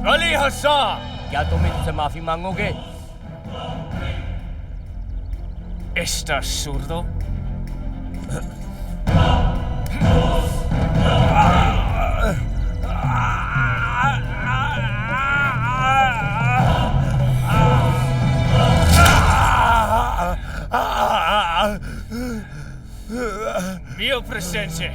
अली हसन, क्या तुम इनसे माफी मांगोगे? ¿Estás zurdo? Mio presente.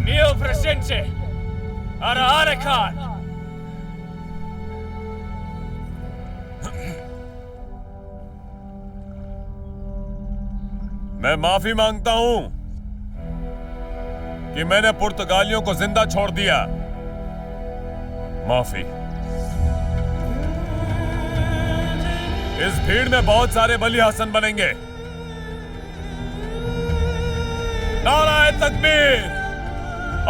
Mio presente. Ara Arakan. मैं माफी मांगता हूं कि मैंने पुर्तगालियों को जिंदा छोड़ दिया। माफी। इस भीड़ में बहुत सारे वली हसन बनेंगे। नाराए तकबीर,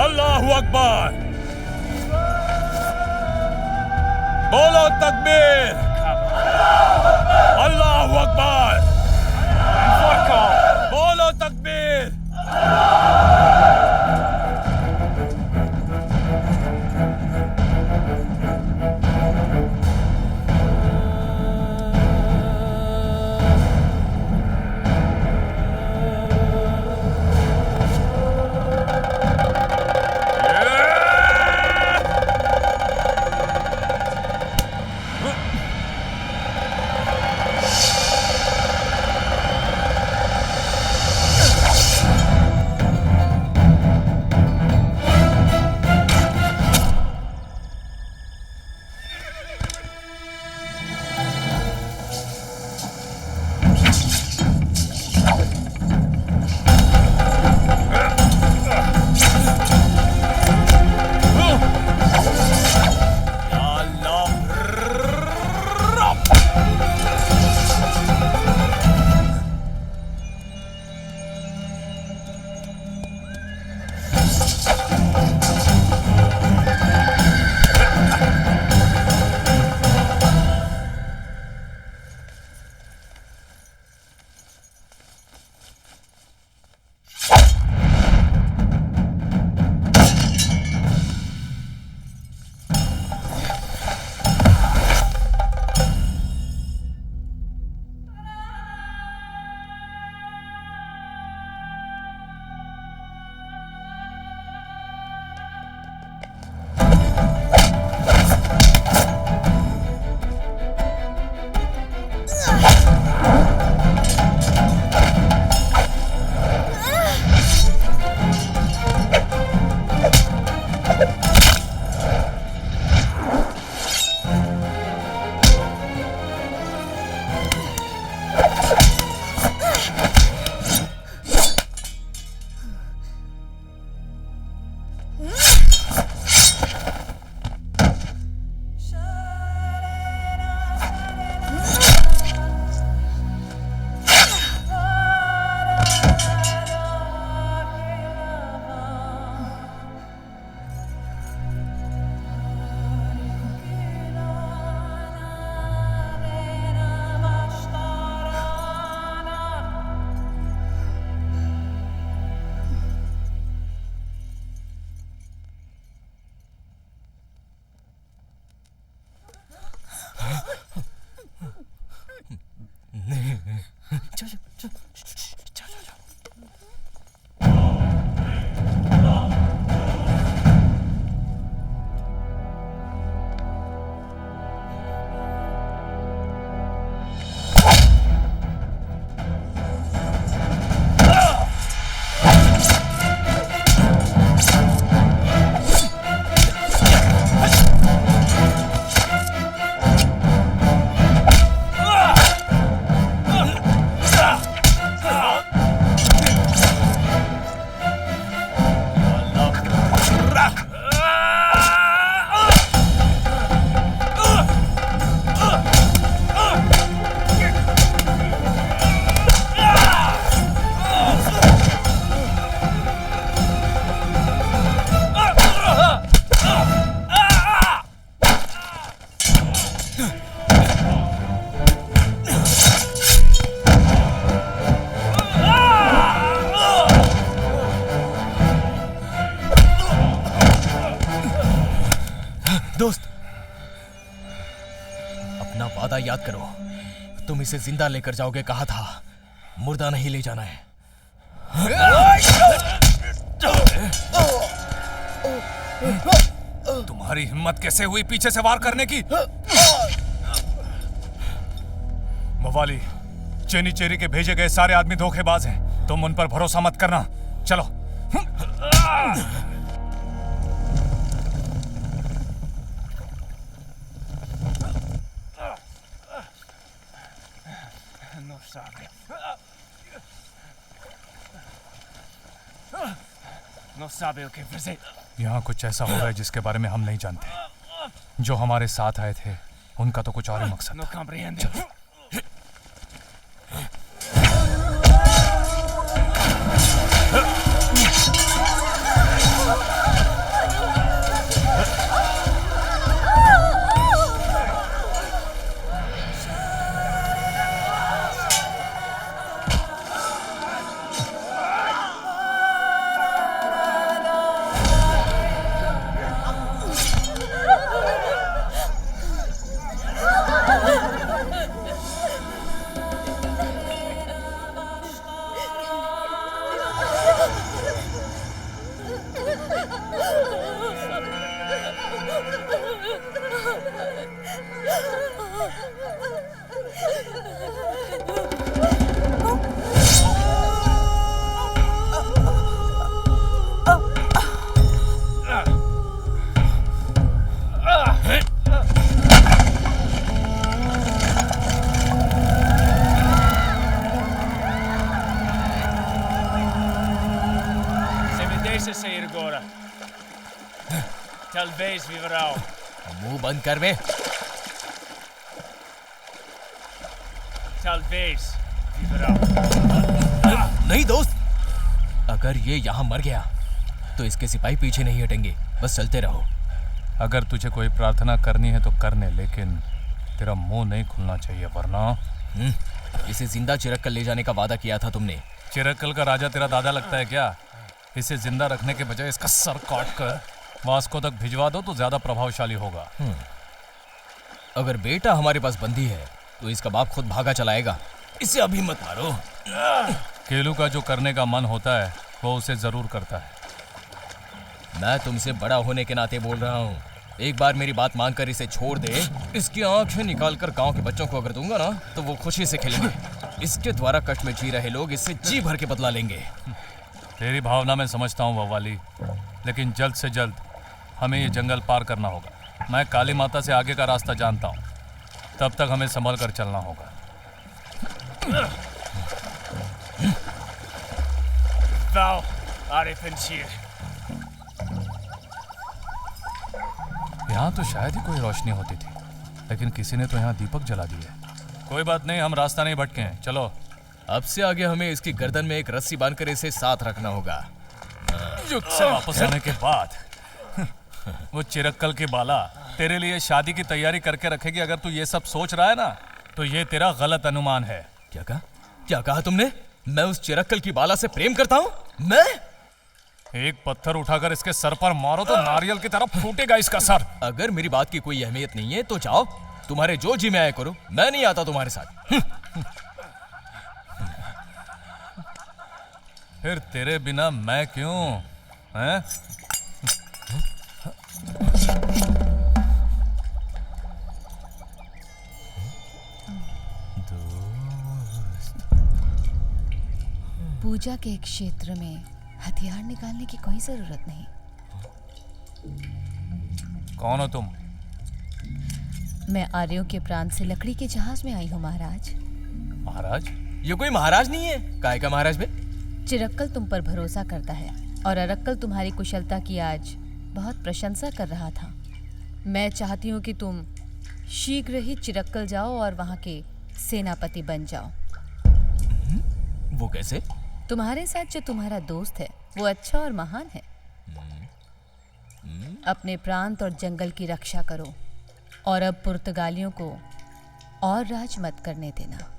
अल्लाहु अकबर, बोलो तकबीर, अल्लाहु अकबर, बोलो तकबीर। दोस्त, अपना वादा याद करो। तुम इसे जिंदा लेकर जाओगे कहा था, मुर्दा नहीं ले जाना है। तुम्हारी हिम्मत कैसे हुई पीछे से वार करने की? मवाली, चेनी चेरी के भेजे गए सारे आदमी धोखेबाज हैं। तुम उन पर भरोसा मत करना। चलो। यहाँ कुछ ऐसा हो रहा है जिसके बारे में हम नहीं जानते। जो हमारे साथ आए थे उनका तो कुछ और ही मकसद था। Talvez viverá. मुंह बंद कर बे। Talvez viverá. नहीं दोस्त, अगर ये यहाँ मर गया तो इसके सिपाही पीछे नहीं हटेंगे। बस चलते रहो। अगर तुझे कोई प्रार्थना करनी है तो करने, लेकिन तेरा मुंह नहीं खुलना चाहिए, वरना। इसे जिंदा चिरक्कल ले जाने का वादा किया था तुमने। चिरक्कल का राजा तेरा दादा लगता है क्या? इसे जिंदा रखने के बजाय इसका सर काट कर वास्को तक भिजवा दो तो ज्यादा प्रभावशाली होगा। अगर बेटा हमारे पास बंदी है तो इसका बाप खुद भागा चलाएगा। इसे अभी मत मारो। केलू का जो करने का मन होता है वो उसे जरूर करता है। मैं तुमसे बड़ा होने के नाते बोल रहा हूँ। एक बार मेरी बात मानकर इसे छोड़ दे। इसकी आंखें निकालकर गांव के बच्चों को अगर दूंगा ना तो वो खुशी से खेलेंगे। इसके द्वारा कष्ट में जी रहे लोग इससे जी भर के बदला लेंगे। तेरी भावना मैं समझता हूँ वव्वाली, लेकिन जल्द से जल्द हमें ये जंगल पार करना होगा। मैं काली माता से आगे का रास्ता जानता हूँ, तब तक हमें संभल कर चलना होगा। यहाँ तो शायद ही कोई रोशनी होती थी, लेकिन किसी ने तो यहाँ दीपक जला दिए। कोई बात नहीं, हम रास्ता नहीं भटके हैं। चलो। अब से आगे हमें इसकी गर्दन में एक रस्सी बांधकर इसे साथ रखना होगा। युद्ध से वापस आने के बाद वो चिरक्कल की बाला तेरे लिए शादी की तैयारी करके रखेगी। अगर तू ये सब सोच रहा है ना तो ये तेरा गलत अनुमान है। क्या कहा तुमने? मैं उस चिरक्कल की बाला से प्रेम करता हूँ? मैं? एक पत्थर उठाकर इसके सर पर मारो तो नारियल की तरह फूटेगा इसका सर। अगर मेरी बात की कोई अहमियत नहीं है तो जाओ, तुम्हारे जो जी में आया करो। मैं नहीं आता तुम्हारे साथ। फिर तेरे बिना मैं क्यों? हैं? पूजा के क्षेत्र में हथियार निकालने की कोई जरूरत नहीं। कौन हो तुम? मैं आर्यों के प्रांत से लकड़ी के जहाज में आई हूँ महाराज। महाराज? ये कोई महाराज नहीं है। काहे का महाराज बे? चिरक्कल तुम पर भरोसा करता है और अरक्कल तुम्हारी कुशलता की आज बहुत प्रशंसा कर रहा था। मैं चाहती हूँ कि तुम शीघ्र ही चिरक्कल जाओ और वहाँ के सेनापति बन जाओ। वो कैसे? तुम्हारे साथ जो तुम्हारा दोस्त है वो अच्छा और महान है। अपने प्रांत और जंगल की रक्षा करो और अब पुर्तगालियों को और राज मत करने देना।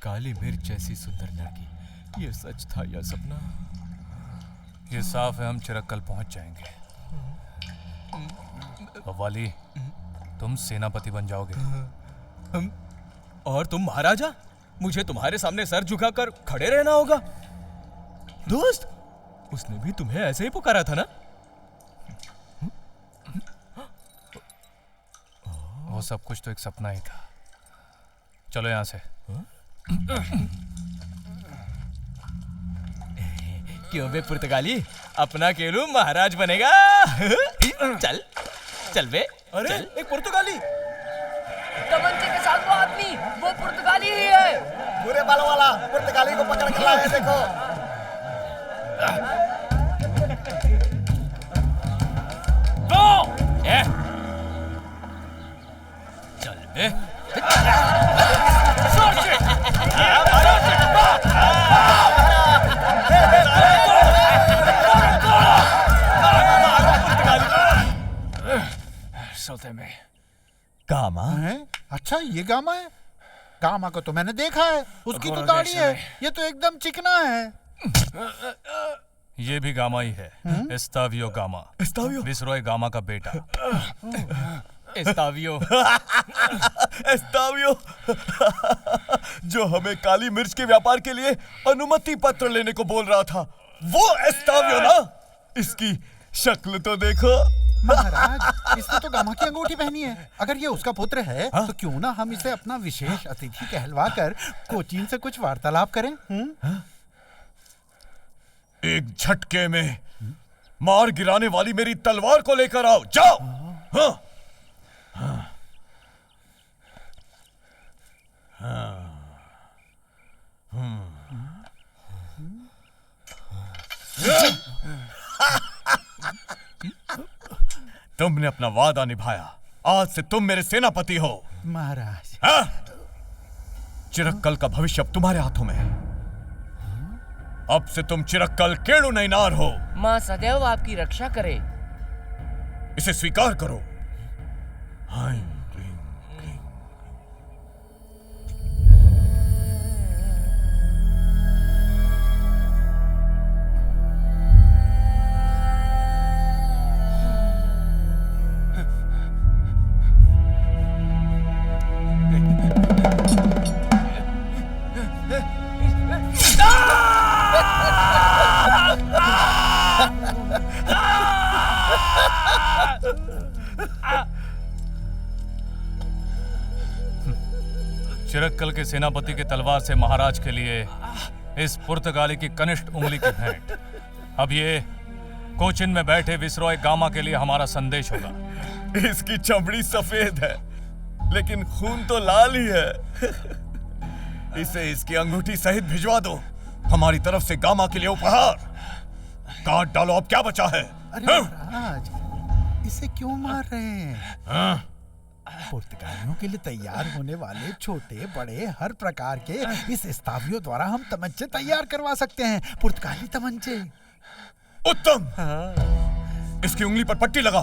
काली मिर्च जैसी सुंदर लड़की, ये सच था या सपना? ये साफ है, हम चिरक्कल पहुंच जाएंगे। वाली, तुम सेनापति बन जाओगे। और तुम महाराजा? मुझे तुम्हारे सामने सर झुकाकर खड़े रहना होगा। दोस्त, उसने भी तुम्हें ऐसे ही पुकारा था ना? वो सब कुछ तो एक सपना ही था। चलो यहाँ से। क्यों बे पुर्तगाली, अपना केलू महाराज बनेगा? चल चल बे। अरे एक पुर्तगाली। तमंचे के साथ वो आदमी, वो पुर्तगाली ही है। पूरे बालों वाला पुर्तगाली को पकड़ के लाया है, देखो। चल बे। सोते में गामा है? अच्छा, ये गामा है? गामा को तो मैंने देखा है, उसकी तो दाढ़ी है, ये तो एकदम चिकना है। ये भी गामा ही है, एस्तावियो गामा। एस्तावियो? विसरॉय गामा का बेटा। एस्तावियो। एस्तावियो जो हमें काली मिर्च के व्यापार के लिए अनुमति पत्र लेने को बोल रहा था, वो एस्तावियो ना? इसकी शक्ल तो देखो। महाराज, इसने तो गामा की अंगूठी पहनी है। अगर ये उसका पुत्र है तो क्यों ना हम इसे अपना विशेष अतिथि कहलवाकर कोचीन से कुछ वार्तालाप करें? एक झटके में मार गिराने वाली मेरी तलवार को लेकर आओ, जाओ। हाँ। तुमने अपना वादा निभाया, आज से तुम मेरे सेनापति हो। महाराज, हाँ? चिरक्कल का भविष्य अब तुम्हारे हाथों में है। अब से तुम चिरक्कल केळू नैनार हो। माँ सदैव आपकी रक्षा करे। इसे स्वीकार करो। हाय क्लीं, क्लीं। चिरक्कल के सेनापति के तलवार से महाराज के लिए इस पुर्तगाली की कनिष्ठ उंगली की भेंट। अब ये कोचिन में बैठे विसरॉय गामा के लिए हमारा संदेश होगा। इसकी चमड़ी सफेद है, लेकिन खून तो लाल ही है। इसे इसकी अंगूठी सहित भिजवा दो, हमारी तरफ से गामा के लिए उपहार। काट डालो, अब क्या बचा है? अरे महाराज, इसे क्यों मार रहे हैं? पुर्तगालियों के लिए तैयार होने वाले छोटे बड़े हर प्रकार के इस एस्तावियो द्वारा हम तमंचे तैयार करवा सकते हैं। पुर्तगाली तमंचे। उत्तम। इसकी उंगली पर पट्टी लगा।